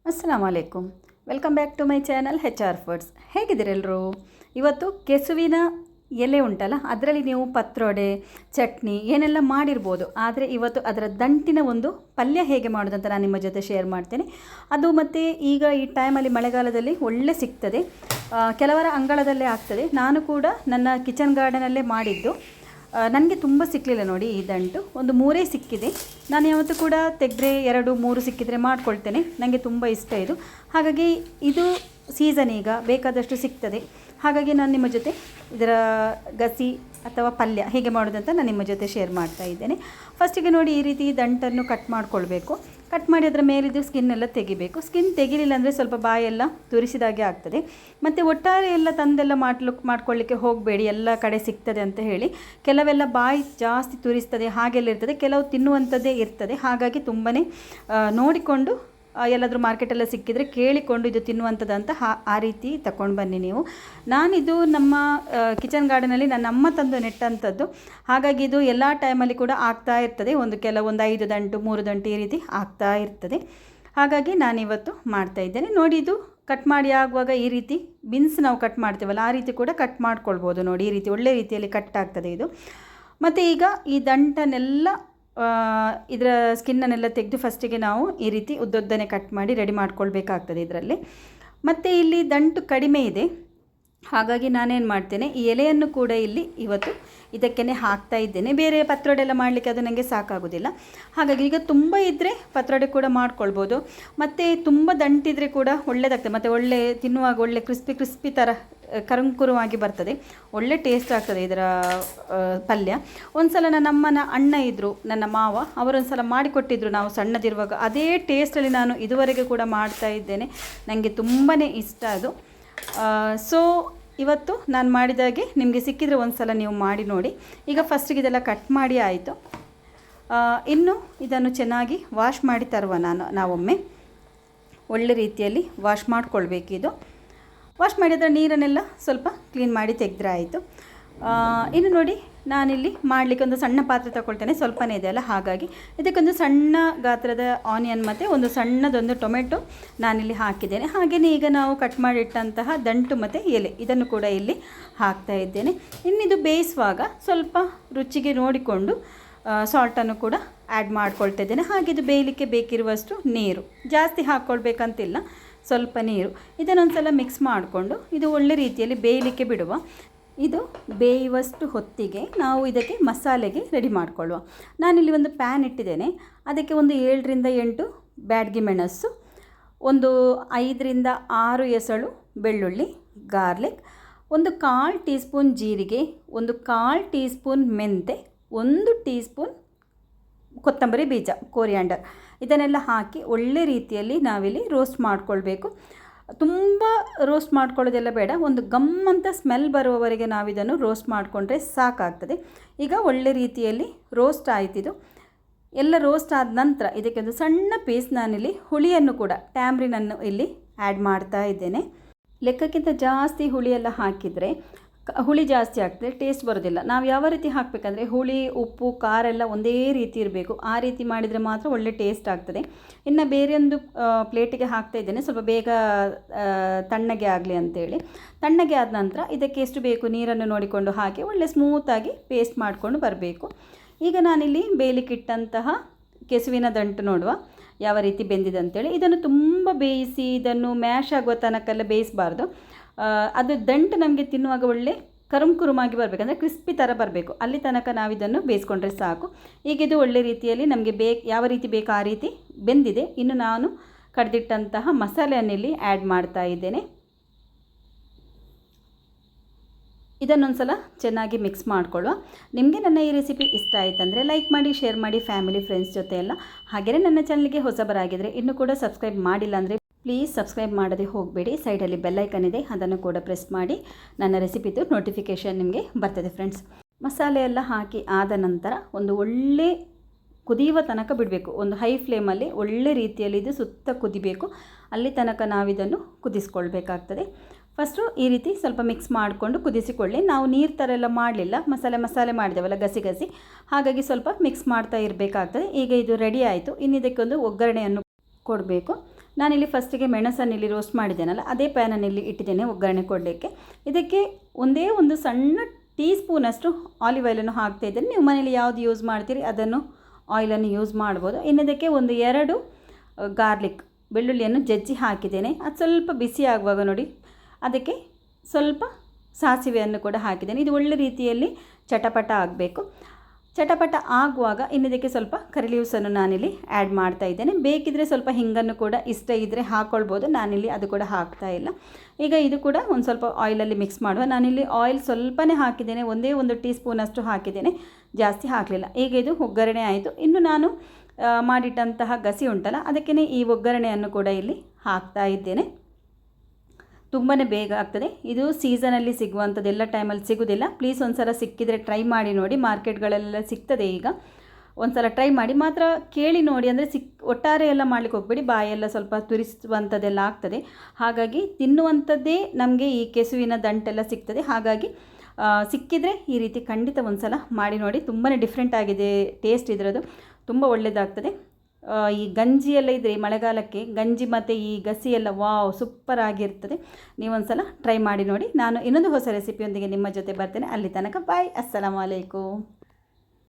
ಅಸ್ಸಲಾಮ್ ಅಲೈಕುಮ್. Welcome back to my channel HR foods. ಹೇಗಿದ್ದೀರೆಲ್ಲರೂ? ಇವತ್ತು ಕೆಸುವಿನ ಎಲೆ ಉಂಟಲ್ಲ, ಅದರಲ್ಲಿ ನೀವು ಪತ್ರೊಡೆ, ಚಟ್ನಿ ಏನೆಲ್ಲ ಮಾಡಿರ್ಬೋದು. ಆದರೆ ಇವತ್ತು ಅದರ ದಂಟಿನ ಒಂದು ಪಲ್ಯ ಹೇಗೆ ಮಾಡೋದಂತ ನಾನು ನಿಮ್ಮ ಜೊತೆ ಶೇರ್ ಮಾಡ್ತೇನೆ. ಅದು ಮತ್ತು ಈಗ ಈ ಟೈಮಲ್ಲಿ ಮಳೆಗಾಲದಲ್ಲಿ ಒಳ್ಳೆ ಸಿಗ್ತದೆ, ಕೆಲವರ ಅಂಗಳದಲ್ಲೇ ಆಗ್ತದೆ. ನಾನು ಕೂಡ ನನ್ನ ಕಿಚನ್ ಗಾರ್ಡನಲ್ಲೇ ಮಾಡಿದ್ದು. ನನಗೆ ತುಂಬ ಸಿಕ್ಕಲಿಲ್ಲ ನೋಡಿ, ಈ ದಂಟು ಒಂದು 3 ಸಿಕ್ಕಿದೆ. ನಾನು ಯಾವತ್ತೂ ಕೂಡ ತೆಗೆದ್ರೆ 2-3 ಸಿಕ್ಕಿದರೆ ಮಾಡ್ಕೊಳ್ತೇನೆ. ನನಗೆ ತುಂಬ ಇಷ್ಟ ಇದು. ಹಾಗಾಗಿ ಇದು ಸೀಸನ್, ಈಗ ಬೇಕಾದಷ್ಟು ಸಿಗ್ತದೆ. ಹಾಗಾಗಿ ನಾನು ನಿಮ್ಮ ಜೊತೆ ಇದರ ಗಸಿ ಅಥವಾ ಪಲ್ಯ ಹೇಗೆ ಮಾಡೋದಂತ ನಾನು ನಿಮ್ಮ ಜೊತೆ ಶೇರ್ ಮಾಡ್ತಾ ಇದ್ದೇನೆ. ಫಸ್ಟಿಗೆ ನೋಡಿ, ಈ ರೀತಿ ದಂಟನ್ನು ಕಟ್ ಮಾಡ್ಕೊಳ್ಬೇಕು. ಕಟ್ ಮಾಡಿ ಅದರ ಮೇಲಿದ್ದು ಸ್ಕಿನ್ ಎಲ್ಲ ತೆಗಿಬೇಕು. ಸ್ಕಿನ್ ತೆಗಿಲಿಲ್ಲ ಅಂದರೆ ಸ್ವಲ್ಪ ಬಾಯೆಲ್ಲ ತುರಿಸಿದಾಗೆ ಆಗ್ತದೆ. ಮತ್ತು ಒಟ್ಟಾರೆ ಎಲ್ಲ ತಂದೆಲ್ಲ ಮಾಡ್ಕೊಳ್ಳಿಕ್ಕೆ ಹೋಗಬೇಡಿ, ಎಲ್ಲ ಕಡೆ ಸಿಗ್ತದೆ ಅಂತ ಹೇಳಿ. ಕೆಲವೆಲ್ಲ ಬಾಯಿ ಜಾಸ್ತಿ ತುರಿಸ್ತದೆ, ಹಾಗೆಲ್ಲ ಇರ್ತದೆ. ಕೆಲವು ತಿನ್ನುವಂಥದ್ದೇ ಇರ್ತದೆ. ಹಾಗಾಗಿ ತುಂಬಾ ನೋಡಿಕೊಂಡು, ಎಲ್ಲಾದರೂ ಮಾರ್ಕೆಟೆಲ್ಲ ಸಿಕ್ಕಿದರೆ ಕೇಳಿಕೊಂಡು ಇದು ತಿನ್ನುವಂಥದ್ದಂತ ಆ ರೀತಿ ತಗೊಂಡು ಬನ್ನಿ ನೀವು. ನಾನಿದು ನಮ್ಮ ಕಿಚನ್ ಗಾರ್ಡನಲ್ಲಿ ನನ್ನ ಅಮ್ಮ ತಂದು ನೆಟ್ಟಂಥದ್ದು. ಹಾಗಾಗಿ ಇದು ಎಲ್ಲ ಟೈಮಲ್ಲಿ ಕೂಡ ಆಗ್ತಾ ಇರ್ತದೆ. ಕೆಲವೊಂದು 5 ದಂಟು 3 ದಂಟು ಈ ರೀತಿ ಆಗ್ತಾ ಇರ್ತದೆ. ಹಾಗಾಗಿ ನಾನಿವತ್ತು ಮಾಡ್ತಾ ಇದ್ದೇನೆ. ನೋಡಿ, ಇದು ಕಟ್ ಮಾಡಿ ಆಗುವಾಗ ಈ ರೀತಿ ಬಿನ್ಸ್ ನಾವು ಕಟ್ ಮಾಡ್ತೀವಲ್ಲ, ಆ ರೀತಿ ಕೂಡ ಕಟ್ ಮಾಡ್ಕೊಳ್ಬೋದು. ನೋಡಿ, ಈ ರೀತಿ ಒಳ್ಳೆ ರೀತಿಯಲ್ಲಿ ಕಟ್ ಆಗ್ತದೆ ಇದು. ಮತ್ತು ಈಗ ಈ ದಂಟನ್ನೆಲ್ಲ ಇದರ ಸ್ಕಿನ್ನನ್ನೆಲ್ಲ ತೆಗೆದು ಫಸ್ಟಿಗೆ ನಾವು ಈ ರೀತಿ ಉದ್ದೊದ್ದನೆ ಕಟ್ ಮಾಡಿ ರೆಡಿ ಮಾಡ್ಕೊಳ್ಬೇಕಾಗ್ತದೆ ಇದರಲ್ಲಿ. ಮತ್ತು ಇಲ್ಲಿ ದಂಟು ಕಡಿಮೆ ಇದೆ, ಹಾಗಾಗಿ ನಾನೇನು ಮಾಡ್ತೇನೆ, ಈ ಎಲೆಯನ್ನು ಕೂಡ ಇಲ್ಲಿ ಇವತ್ತು ಇದಕ್ಕೇ ಹಾಕ್ತಾ ಇದ್ದೇನೆ. ಬೇರೆ ಪತ್ರೊಡೆ ಎಲ್ಲ ಮಾಡಲಿಕ್ಕೆ ಅದು ನನಗೆ ಸಾಕಾಗೋದಿಲ್ಲ. ಹಾಗಾಗಿ ಈಗ ತುಂಬ ಇದ್ದರೆ ಪತ್ರೊಡೆ ಕೂಡ ಮಾಡ್ಕೊಳ್ಬೋದು. ಮತ್ತು ತುಂಬ ದಂಟಿದ್ರೆ ಕೂಡ ಒಳ್ಳೆಯದಾಗ್ತದೆ. ಮತ್ತು ಒಳ್ಳೆ ತಿನ್ನುವಾಗ ಒಳ್ಳೆ ಕ್ರಿಸ್ಪಿ ಥರ ಕರುಂಕುರುವಾಗಿ ಬರ್ತದೆ. ಒಳ್ಳೆ ಟೇಸ್ಟ್ ಆಗ್ತದೆ ಇದರ ಪಲ್ಯ. ಒಂದು ಸಲ ನನ್ನ ಅಮ್ಮನ ಅಣ್ಣ ಇದ್ದರು, ನನ್ನ ಮಾವ, ಅವರೊಂದು ಸಲ ಮಾಡಿಕೊಟ್ಟಿದ್ರು ನಾವು ಸಣ್ಣದಿರುವಾಗ. ಅದೇ ಟೇಸ್ಟಲ್ಲಿ ನಾನು ಇದುವರೆಗೆ ಕೂಡ ಮಾಡ್ತಾ ಇದ್ದೇನೆ. ನನಗೆ ತುಂಬಾ ಇಷ್ಟ ಅದು. ಸೊ ಇವತ್ತು ನಾನು ಮಾಡಿದಾಗೆ ನಿಮಗೆ ಸಿಕ್ಕಿದರೆ ಒಂದು ಸಲ ನೀವು ಮಾಡಿ ನೋಡಿ. ಈಗ ಫಸ್ಟಿಗೆ ಇದೆಲ್ಲ ಕಟ್ ಮಾಡಿ ಆಯಿತು. ಇನ್ನು ಇದನ್ನು ಚೆನ್ನಾಗಿ ವಾಶ್ ಮಾಡಿ ತರುವ ನಾವೊಮ್ಮೆ ಒಳ್ಳೆ ರೀತಿಯಲ್ಲಿ ವಾಶ್ ಮಾಡ್ಕೊಳ್ಬೇಕಿದು. ವಾಶ್ ಮಾಡಿದರೆ ನೀರನ್ನೆಲ್ಲ ಸ್ವಲ್ಪ ಕ್ಲೀನ್ ಮಾಡಿ ತೆಗೆದ್ರೆ ಆಯಿತು. ಇನ್ನು ನೋಡಿ, ನಾನಿಲ್ಲಿ ಮಾಡಲಿಕ್ಕೆ ಒಂದು ಸಣ್ಣ ಪಾತ್ರೆ ತಗೊಳ್ತೇನೆ. ಸ್ವಲ್ಪನೇ ಇದೆಯಲ್ಲ, ಹಾಗಾಗಿ ಇದಕ್ಕೊಂದು ಸಣ್ಣ ಗಾತ್ರದ ಆನಿಯನ್ ಮತ್ತು ಒಂದು ಸಣ್ಣದೊಂದು ಟೊಮೆಟೊ ನಾನಿಲ್ಲಿ ಹಾಕಿದ್ದೇನೆ. ಹಾಗೆಯೇ ಈಗ ನಾವು ಕಟ್ ಮಾಡಿಟ್ಟಂತಹ ದಂಟು ಮತ್ತು ಎಲೆ ಇದನ್ನು ಕೂಡ ಇಲ್ಲಿ ಹಾಕ್ತಾ ಇದ್ದೇನೆ. ಇನ್ನಿದು ಬೇಯಿಸುವಾಗ ಸ್ವಲ್ಪ ರುಚಿಗೆ ನೋಡಿಕೊಂಡು ಸಾಲ್ಟನ್ನು ಕೂಡ ಆ್ಯಡ್ ಮಾಡ್ಕೊಳ್ತಾ ಇದ್ದೇನೆ. ಹಾಗೆ ಇದು ಬೇಯಲಿಕ್ಕೆ ಬೇಕಿರುವಷ್ಟು ನೀರು, ಜಾಸ್ತಿ ಹಾಕ್ಕೊಳ್ಬೇಕಂತಿಲ್ಲ, ಸ್ವಲ್ಪ ನೀರು. ಇದನ್ನೊಂದು ಸಲ ಮಿಕ್ಸ್ ಮಾಡಿಕೊಂಡು ಇದು ಒಳ್ಳೆ ರೀತಿಯಲ್ಲಿ ಬೇಯಲಿಕ್ಕೆ ಬಿಡುವ. ಇದು ಬೇಯುವಷ್ಟು ಹೊತ್ತಿಗೆ ನಾವು ಇದಕ್ಕೆ ಮಸಾಲೆಗೆ ರೆಡಿ ಮಾಡಿಕೊಳ್ಳುವ. ನಾನಿಲ್ಲಿ ಒಂದು ಪ್ಯಾನ್ ಇಟ್ಟಿದ್ದೇನೆ. ಅದಕ್ಕೆ ಒಂದು 7-8 ಬ್ಯಾಡಗಿ ಮೆಣಸು, ಒಂದು 5-6 ಎಸಳು ಬೆಳ್ಳುಳ್ಳಿ, ಗಾರ್ಲಿಕ್, ಒಂದು 1/4 ಟೀ ಸ್ಪೂನ್ ಜೀರಿಗೆ, ಒಂದು 1/4 ಟೀ ಸ್ಪೂನ್ ಮೆಂತೆ, 1 ಟೀ ಸ್ಪೂನ್ ಕೊತ್ತಂಬರಿ ಬೀಜ, ಕೋರಿಯಾಂಡರ್, ಇದನ್ನೆಲ್ಲ ಹಾಕಿ ಒಳ್ಳೆ ರೀತಿಯಲ್ಲಿ ನಾವಿಲ್ಲಿ ರೋಸ್ಟ್ ಮಾಡಿಕೊಳ್ಬೇಕು. ತುಂಬ ರೋಸ್ಟ್ ಮಾಡ್ಕೊಳ್ಳೋದೆಲ್ಲ ಬೇಡ, ಒಂದು ಗಮ್ಮಂತ ಸ್ಮೆಲ್ ಬರುವವರೆಗೆ ನಾವಿದನ್ನು ರೋಸ್ಟ್ ಮಾಡಿಕೊಂಡ್ರೆ ಸಾಕಾಗ್ತದೆ. ಈಗ ಒಳ್ಳೆ ರೀತಿಯಲ್ಲಿ ರೋಸ್ಟ್ ಆಯ್ತಿದು. ಎಲ್ಲ ರೋಸ್ಟ್ ಆದ ನಂತರ ಇದಕ್ಕೆ ಒಂದು ಸಣ್ಣ ಪೀಸ್ ನಾನಿಲ್ಲಿ ಹುಳಿಯನ್ನು ಕೂಡ, ಟ್ಯಾಮ್ರಿನನ್ನು ಇಲ್ಲಿ ಆ್ಯಡ್ ಮಾಡ್ತಾ ಇದ್ದೇನೆ. ಲೆಕ್ಕಕ್ಕಿಂತ ಜಾಸ್ತಿ ಹುಳಿಯೆಲ್ಲ ಹಾಕಿದರೆ ಹುಳಿ ಜಾಸ್ತಿ ಆಗ್ತದೆ, ಟೇಸ್ಟ್ ಬರೋದಿಲ್ಲ. ನಾವು ಯಾವ ರೀತಿ ಹಾಕಬೇಕಂದ್ರೆ ಹುಳಿ, ಉಪ್ಪು, ಖಾರ ಎಲ್ಲ ಒಂದೇ ರೀತಿ ಇರಬೇಕು. ಆ ರೀತಿ ಮಾಡಿದರೆ ಮಾತ್ರ ಒಳ್ಳೆ ಟೇಸ್ಟ್ ಆಗ್ತದೆ. ಇನ್ನು ಬೇರೆಯೊಂದು ಪ್ಲೇಟಿಗೆ ಹಾಕ್ತಾ ಇದ್ದೇನೆ, ಸ್ವಲ್ಪ ಬೇಗ ತಣ್ಣಗೆ ಆಗಲಿ ಅಂತೇಳಿ. ತಣ್ಣಗೆ ಆದ ನಂತರ ಇದಕ್ಕೆ ಎಷ್ಟು ಬೇಕು ನೀರನ್ನು ನೋಡಿಕೊಂಡು ಹಾಕಿ ಒಳ್ಳೆ ಸ್ಮೂತಾಗಿ ಪೇಸ್ಟ್ ಮಾಡಿಕೊಂಡು ಬರಬೇಕು. ಈಗ ನಾನಿಲ್ಲಿ ಬೇಯಲಿಕ್ಕಿಟ್ಟಂತಹ ಕೆಸುವಿನ ದಂಟು ನೋಡುವ ಯಾವ ರೀತಿ ಬೆಂದಿದೆ ಅಂತೇಳಿ. ಇದನ್ನು ತುಂಬ ಬೇಯಿಸಿ ಇದನ್ನು ಮ್ಯಾಶ್ ಆಗುವ ತನಕೆಲ್ಲ ಬೇಯಿಸಬಾರ್ದು. ಅದು ದಂಟು ನಮಗೆ ತಿನ್ನುವಾಗ ಒಳ್ಳೆ ಕರುಮಾಗಿ ಬರಬೇಕಂದ್ರೆ ಕ್ರಿಸ್ಪಿ ಥರ ಬರಬೇಕು, ಅಲ್ಲಿ ತನಕ ನಾವಿದನ್ನು ಬೇಯಿಸ್ಕೊಂಡ್ರೆ ಸಾಕು. ಈಗ ಇದು ಒಳ್ಳೆ ರೀತಿಯಲ್ಲಿ ನಮಗೆ ಯಾವ ರೀತಿ ಬೇಕು ಆ ರೀತಿ ಬೆಂದಿದೆ. ಇನ್ನು ನಾನು ಕಡ್ದಿಟ್ಟಂತಹ ಮಸಾಲೆಯನ್ನು ಇಲ್ಲಿ ಆ್ಯಡ್ ಮಾಡ್ತಾ ಇದ್ದೇನೆ. ಇದನ್ನೊಂದು ಸಲ ಚೆನ್ನಾಗಿ ಮಿಕ್ಸ್ ಮಾಡಿಕೊಳ್ಳುವ. ನಿಮಗೆ ನನ್ನ ಈ ರೆಸಿಪಿ ಇಷ್ಟ ಆಯಿತಂದರೆ ಲೈಕ್ ಮಾಡಿ, ಶೇರ್ ಮಾಡಿ ಫ್ಯಾಮಿಲಿ ಫ್ರೆಂಡ್ಸ್ ಜೊತೆ ಎಲ್ಲ. ಹಾಗೆಯೇ ನನ್ನ ಚಾನಲ್ಗೆ ಹೊಸಬರಾಗಿದ್ದರೆ ಇನ್ನೂ ಕೂಡ ಸಬ್ಸ್ಕ್ರೈಬ್ ಮಾಡಿಲ್ಲ ಅಂದರೆ ಪ್ಲೀಸ್ ಸಬ್ಸ್ಕ್ರೈಬ್ ಮಾಡದೆ ಹೋಗಬೇಡಿ. ಸೈಡಲ್ಲಿ ಬೆಲ್ಲೈಕನ್ ಇದೆ, ಅದನ್ನು ಕೂಡ ಪ್ರೆಸ್ ಮಾಡಿ ನನ್ನ ರೆಸಿಪಿದು ನೋಟಿಫಿಕೇಷನ್ ನಿಮಗೆ ಬರ್ತದೆ ಫ್ರೆಂಡ್ಸ್. ಮಸಾಲೆ ಎಲ್ಲ ಹಾಕಿ ಆದ ನಂತರ ಒಂದು ಒಳ್ಳೆ ಕುದಿಯುವ ತನಕ ಬಿಡಬೇಕು. ಒಂದು ಹೈ ಫ್ಲೇಮಲ್ಲಿ ಒಳ್ಳೆ ರೀತಿಯಲ್ಲಿ ಇದು ಸುತ್ತ ಕುದಿಬೇಕು, ಅಲ್ಲಿ ತನಕ ನಾವಿದನ್ನು ಕುದಿಸ್ಕೊಳ್ಬೇಕಾಗ್ತದೆ. ಫಸ್ಟು ಈ ರೀತಿ ಸ್ವಲ್ಪ ಮಿಕ್ಸ್ ಮಾಡಿಕೊಂಡು ಕುದಿಸಿಕೊಳ್ಳಿ. ನಾವು ನೀರು ಥರ ಎಲ್ಲ ಮಾಡಲಿಲ್ಲ, ಮಸಾಲೆ ಮಾಡಿದೆವಲ್ಲ ಗಸಿ, ಹಾಗಾಗಿ ಸ್ವಲ್ಪ ಮಿಕ್ಸ್ ಮಾಡ್ತಾ ಇರಬೇಕಾಗ್ತದೆ. ಈಗ ಇದು ರೆಡಿ ಆಯಿತು. ಇನ್ನು ಇದಕ್ಕೊಂದು ಒಗ್ಗರಣೆಯನ್ನು ಕೊಡಬೇಕು. ನಾನಿಲ್ಲಿ ಫಸ್ಟಿಗೆ ಮೆಣಸನ್ನು ಇಲ್ಲಿ ರೋಸ್ಟ್ ಮಾಡಿದ್ದೇನಲ್ಲ ಅದೇ ಪ್ಯಾನನ್ನು ಇಲ್ಲಿ ಇಟ್ಟಿದ್ದೇನೆ ಒಗ್ಗರಣೆ ಕೊಡಲಿಕ್ಕೆ. ಇದಕ್ಕೆ ಒಂದೇ ಒಂದು ಸಣ್ಣ ಟೀ ಸ್ಪೂನಷ್ಟು ಆಲಿವ್ ಆಯಿಲನ್ನು ಹಾಕ್ತಾಯಿದ್ದೇನೆ. ನೀವು ಮನೇಲಿ ಯಾವುದು ಯೂಸ್ ಮಾಡ್ತೀರಿ ಅದನ್ನು ಆಯಿಲನ್ನು ಯೂಸ್ ಮಾಡ್ಬೋದು. ಇನ್ನು ಇದಕ್ಕೆ ಒಂದು 2 ಗಾರ್ಲಿಕ್ ಬೆಳ್ಳುಳ್ಳಿಯನ್ನು ಜಜ್ಜಿ ಹಾಕಿದ್ದೇನೆ. ಅದು ಸ್ವಲ್ಪ ಬಿಸಿ ಆಗುವಾಗ ನೋಡಿ ಅದಕ್ಕೆ ಸ್ವಲ್ಪ ಸಾಸಿವೆಯನ್ನು ಕೂಡ ಹಾಕಿದ್ದೇನೆ. ಇದು ಒಳ್ಳೆ ರೀತಿಯಲ್ಲಿ ಚಟಪಟ ಆಗಬೇಕು. ಚಟಪಟ ಆಗುವಾಗ ಇನ್ನಿದಕ್ಕೆ ಸ್ವಲ್ಪ ಕರಿ ಲೀವ್ಸನ್ನು ನಾನಿಲ್ಲಿ ಆ್ಯಡ್ ಮಾಡ್ತಾ ಇದ್ದೇನೆ. ಬೇಕಿದ್ದರೆ ಸ್ವಲ್ಪ ಹಿಂಗನ್ನು ಕೂಡ ಇಷ್ಟ ಇದ್ದರೆ ಹಾಕ್ಕೊಳ್ಬೋದು. ನಾನಿಲ್ಲಿ ಅದು ಕೂಡ ಹಾಕ್ತಾ ಇಲ್ಲ. ಈಗ ಇದು ಕೂಡ ಒಂದು ಸ್ವಲ್ಪ ಆಯಿಲಲ್ಲಿ ಮಿಕ್ಸ್ ಮಾಡುವ. ನಾನಿಲ್ಲಿ ಆಯಿಲ್ ಸ್ವಲ್ಪನೇ ಹಾಕಿದ್ದೇನೆ, ಒಂದೇ 1 ಟೀ ಸ್ಪೂನಷ್ಟು ಹಾಕಿದ್ದೇನೆ, ಜಾಸ್ತಿ ಹಾಕಲಿಲ್ಲ. ಈಗ ಇದು ಒಗ್ಗರಣೆ ಆಯಿತು. ಇನ್ನು ನಾನು ಮಾಡಿಟ್ಟಂತಹ ಗಸಿ ಉಂಟಲ್ಲ ಅದಕ್ಕೆ ಈ ಒಗ್ಗರಣೆಯನ್ನು ಕೂಡ ಇಲ್ಲಿ ಹಾಕ್ತಾ ಇದ್ದೇನೆ. ತುಂಬಾ ಬೇಗ ಆಗ್ತದೆ. ಇದು ಸೀಸನಲ್ಲಿ ಸಿಗುವಂಥದ್ದು, ಎಲ್ಲ ಟೈಮಲ್ಲಿ ಸಿಗೋದಿಲ್ಲ. ಪ್ಲೀಸ್ ಒಂದು ಸಲ ಸಿಕ್ಕಿದರೆ ಟ್ರೈ ಮಾಡಿ ನೋಡಿ. ಮಾರ್ಕೆಟ್ಗಳೆಲ್ಲ ಸಿಗ್ತದೆ ಈಗ. ಒಂದು ಸಲ ಟ್ರೈ ಮಾಡಿ, ಮಾತ್ರ ಕೇಳಿ ನೋಡಿ. ಅಂದರೆ ಒಟ್ಟಾರೆ ಎಲ್ಲ ಮಾಡಲಿಕ್ಕೆ ಹೋಗ್ಬೇಡಿ, ಬಾಯೆಲ್ಲ ಸ್ವಲ್ಪ ತುರಿಸುವಂಥದ್ದೆಲ್ಲ ಆಗ್ತದೆ. ಹಾಗಾಗಿ ತಿನ್ನುವಂಥದ್ದೇ ನಮಗೆ ಈ ಕೆಸುವಿನ ದಂಟೆಲ್ಲ ಸಿಗ್ತದೆ. ಹಾಗಾಗಿ ಸಿಕ್ಕಿದರೆ ಈ ರೀತಿ ಖಂಡಿತ ಒಂದು ಸಲ ಮಾಡಿ ನೋಡಿ. ತುಂಬಾ ಡಿಫ್ರೆಂಟ್ ಆಗಿದೆ ಟೇಸ್ಟ್ ಇದರದ್ದು, ತುಂಬ ಒಳ್ಳೆಯದಾಗ್ತದೆ. ಈ ಗಂಜಿ ಎಲ್ಲ ಇದ್ದರೆ ಮಳೆಗಾಲಕ್ಕೆ ಗಂಜಿ ಮತ್ತು ಈ ಗಸಿ ಎಲ್ಲ ವಾವ್ ಸೂಪರ್ ಆಗಿರ್ತದೆ. ನೀವೊಂದು ಸಲ ಟ್ರೈ ಮಾಡಿ ನೋಡಿ. ನಾನು ಇನ್ನೊಂದು ಹೊಸ ರೆಸಿಪಿಯೊಂದಿಗೆ ನಿಮ್ಮ ಜೊತೆ ಬರ್ತೇನೆ. ಅಲ್ಲಿ ತನಕ ಬಾಯ್. ಅಸ್ಸಲಾಮು ಅಲೈಕುಮ್.